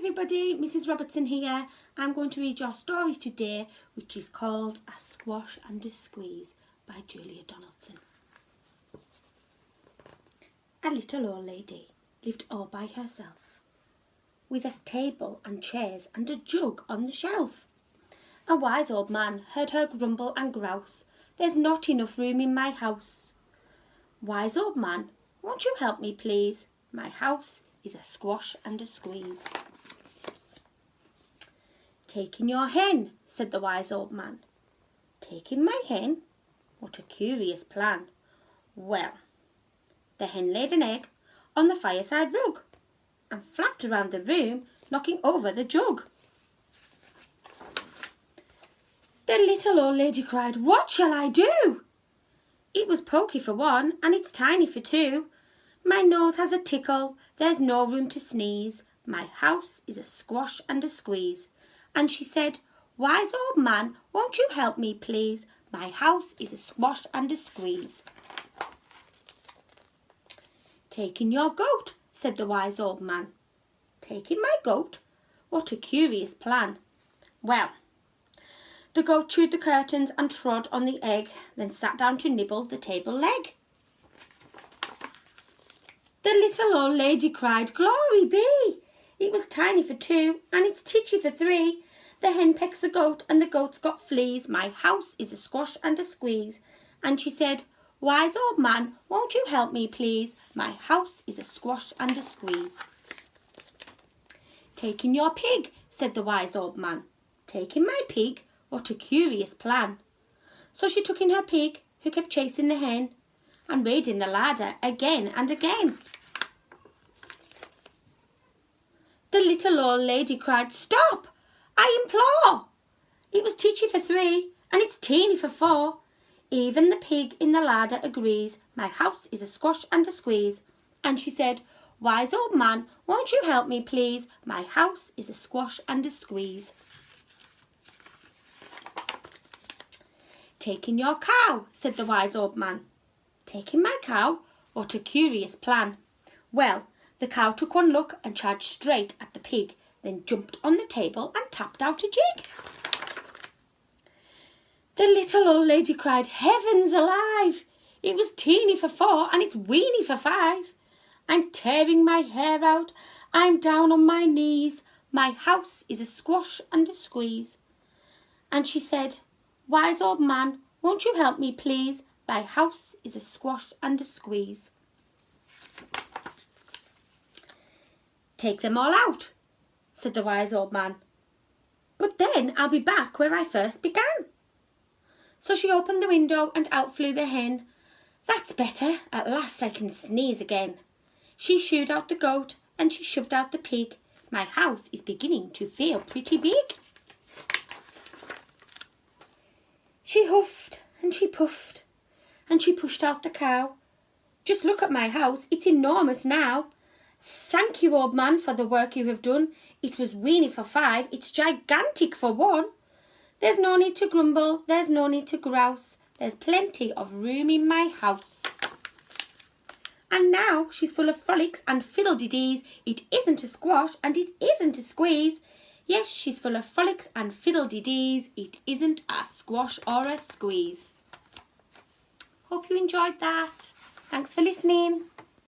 everybody, Mrs Robertson here. I'm going to read your story today, which is called A Squash and a Squeeze by Julia Donaldson. A little old lady lived all by herself, with a table and chairs and a jug on the shelf. A wise old man heard her grumble and grouse, "There's not enough room in my house." "Wise old man, won't you help me please? My house is a squash and a squeeze." "Taking your hen," said the wise old man. "Taking my hen? What a curious plan." Well, the hen laid an egg on the fireside rug and flapped around the room, knocking over the jug. The little old lady cried, "What shall I do? It was pokey for one, and it's tiny for two. My nose has a tickle, there's no room to sneeze. My house is a squash and a squeeze." And she said, "Wise old man, won't you help me please? My house is a squash and a squeeze." "Taking your goat," said the wise old man. "Taking my goat? What a curious plan." Well, the goat chewed the curtains and trod on the egg, then sat down to nibble the table leg. The little old lady cried, "Glory be! It was tiny for two, and it's titchy for three. The hen pecks the goat, and the goat's got fleas. My house is a squash and a squeeze." And she said, "Wise old man, won't you help me please? My house is a squash and a squeeze." "Taking your pig," said the wise old man. "Taking my pig? What a curious plan." So she took in her pig, who kept chasing the hen, and raiding the larder again and again. The little old lady cried, "Stop, I implore! It was titchy for three, and it's teeny for four. Even the pig in the larder agrees. My house is a squash and a squeeze." And she said, "Wise old man, won't you help me please? My house is a squash and a squeeze." "Taking your cow," said the wise old man. "Taking my cow? What a curious plan." Well, the cow took one look and charged straight at the pig, then jumped on the table and tapped out a jig. The little old lady cried, "Heavens alive! It was teeny for four, and it's weeny for five. I'm tearing my hair out, I'm down on my knees. My house is a squash and a squeeze." And she said, "Wise old man, won't you help me please? My house is a squash and a squeeze." "Take them all out," said the wise old man. "But then I'll be back where I first began." So she opened the window and out flew the hen. "That's better, at last I can sneeze again." She shooed out the goat and she shoved out the pig. My house is beginning to feel pretty big. She huffed and she puffed and she pushed out the cow. "Just look at my house, it's enormous now." "Thank you, old man, for the work you have done. It was weeny for five, it's gigantic for one. There's no need to grumble, there's no need to grouse. There's plenty of room in my house." And now she's full of frolics and fiddle-de-dees. It isn't a squash and it isn't a squeeze. Yes, she's full of frolics and fiddle-de-dees. It isn't a squash or a squeeze. Hope you enjoyed that. Thanks for listening.